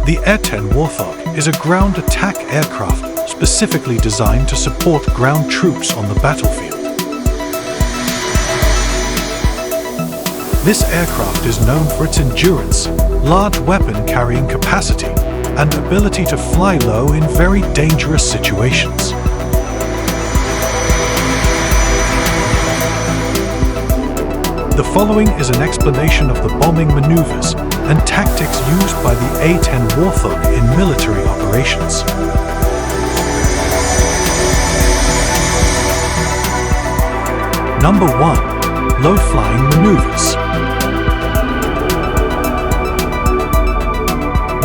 The A-10 Warthog is a ground attack aircraft specifically designed to support ground troops on the battlefield. This aircraft is known for its endurance, large weapon carrying capacity, and ability to fly low in very dangerous situations. The following is an explanation of the bombing maneuvers and tactics used by the A-10 Warthog in military operations. Number 1. Low-flying maneuvers.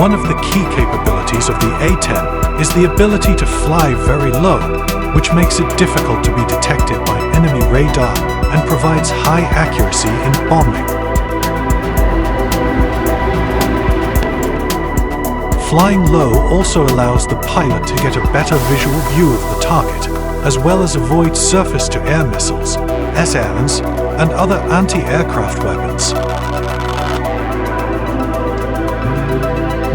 One of the key capabilities of the A-10 is the ability to fly very low, which makes it difficult to be detected by enemy radar and provides high accuracy in bombing. Flying low also allows the pilot to get a better visual view of the target, as well as avoid surface-to-air missiles, S-ANs, and other anti-aircraft weapons.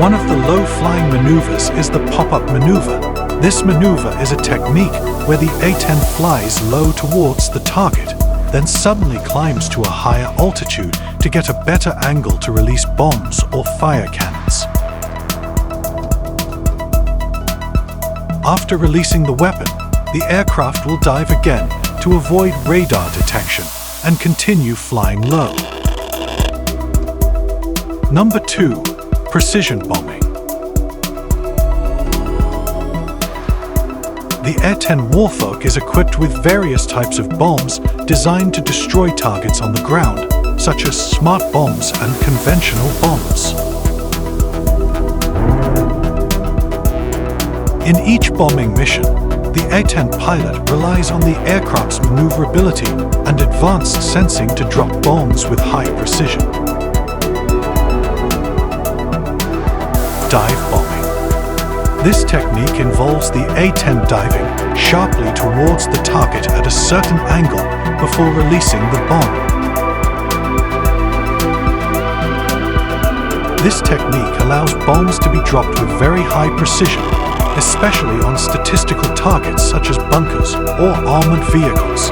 One of the low-flying maneuvers is the pop-up maneuver. This maneuver is a technique where the A-10 flies low towards the target, then suddenly climbs to a higher altitude to get a better angle to release bombs or fire cannons. After releasing the weapon, the aircraft will dive again to avoid radar detection and continue flying low. Number 2. Precision bombing. The A-10 Warthog is equipped with various types of bombs designed to destroy targets on the ground, such as smart bombs and conventional bombs. In each bombing mission, the A-10 pilot relies on the aircraft's maneuverability and advanced sensing to drop bombs with high precision. Dive bombing. This technique involves the A-10 diving sharply towards the target at a certain angle before releasing the bomb. This technique allows bombs to be dropped with very high precision, especially on statistical targets such as bunkers or armored vehicles.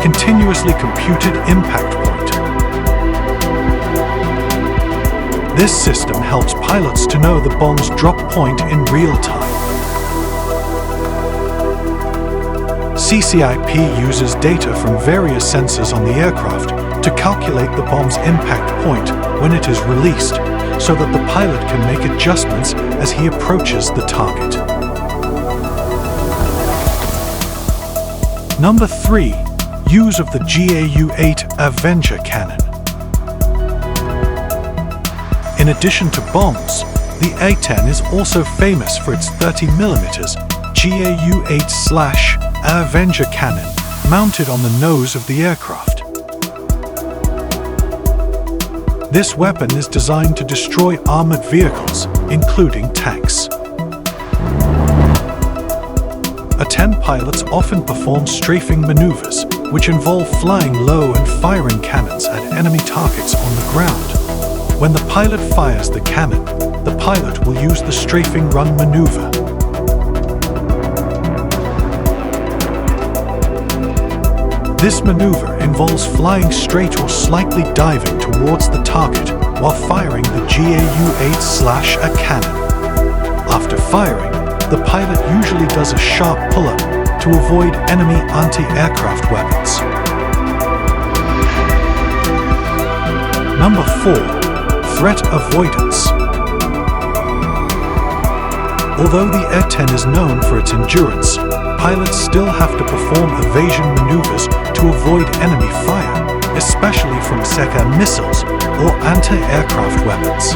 Continuously computed impact point. This system helps pilots to know the bomb's drop point in real time. CCIP uses data from various sensors on the aircraft to calculate the bomb's impact point when it is released, so that the pilot can make adjustments as he approaches the target. Number 3. Use of the GAU-8 Avenger cannon. In addition to bombs, the A-10 is also famous for its 30mm GAU-8/Avenger cannon mounted on the nose of the aircraft. This weapon is designed to destroy armored vehicles, including tanks. A-10 pilots often perform strafing maneuvers, which involve flying low and firing cannons at enemy targets on the ground. When the pilot fires the cannon, the pilot will use the strafing run maneuver. This maneuver involves flying straight or slightly diving towards the target while firing the GAU-8/ a cannon. After firing, the pilot usually does a sharp pull-up to avoid enemy anti-aircraft weapons. Number 4. Threat avoidance. Although the A-10 is known for its endurance, pilots still have to perform evasion maneuvers to avoid enemy fire, especially from SECA missiles or anti-aircraft weapons.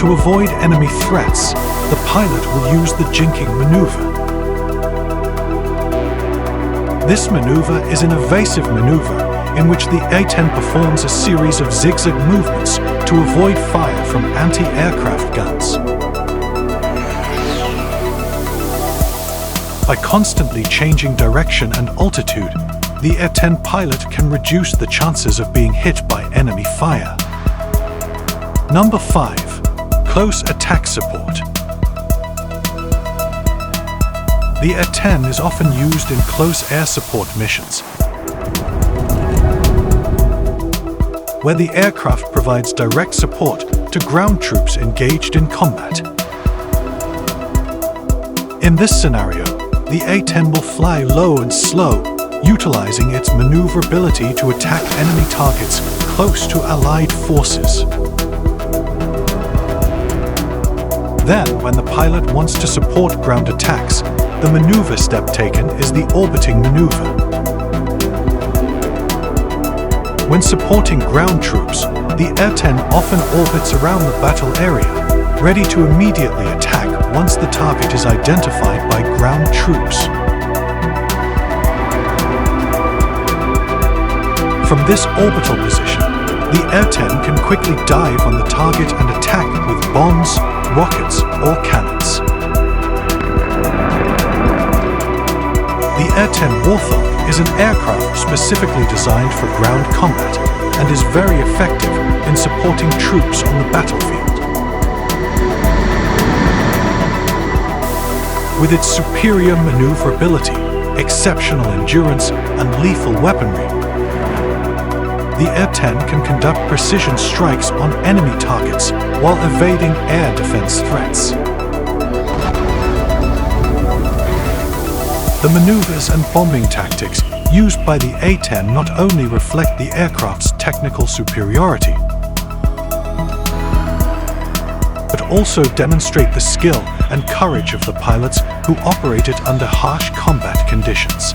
To avoid enemy threats, the pilot will use the jinking maneuver. This maneuver is an evasive maneuver in which the A-10 performs a series of zigzag movements to avoid fire from anti-aircraft guns. By constantly changing direction and altitude, the A-10 pilot can reduce the chances of being hit by enemy fire. Number 5. Close attack support. The A-10 is often used in close air support missions, where the aircraft provides direct support to ground troops engaged in combat. In this scenario, the A-10 will fly low and slow, utilizing its maneuverability to attack enemy targets close to Allied forces. Then, when the pilot wants to support ground attacks, the maneuver step taken is the orbiting maneuver. When supporting ground troops, the A-10 often orbits around the battle area, ready to immediately attack once the target is identified by ground troops. From this orbital position, the A-10 can quickly dive on the target and attack with bombs, rockets, or cannons. The A-10 Warthog is an aircraft specifically designed for ground combat and is very effective in supporting troops on the battlefield. With its superior maneuverability, exceptional endurance, and lethal weaponry, the A-10 can conduct precision strikes on enemy targets while evading air defense threats. The maneuvers and bombing tactics used by the A-10 not only reflect the aircraft's technical superiority, but also demonstrate the skill and courage of the pilots who operate it under harsh combat conditions.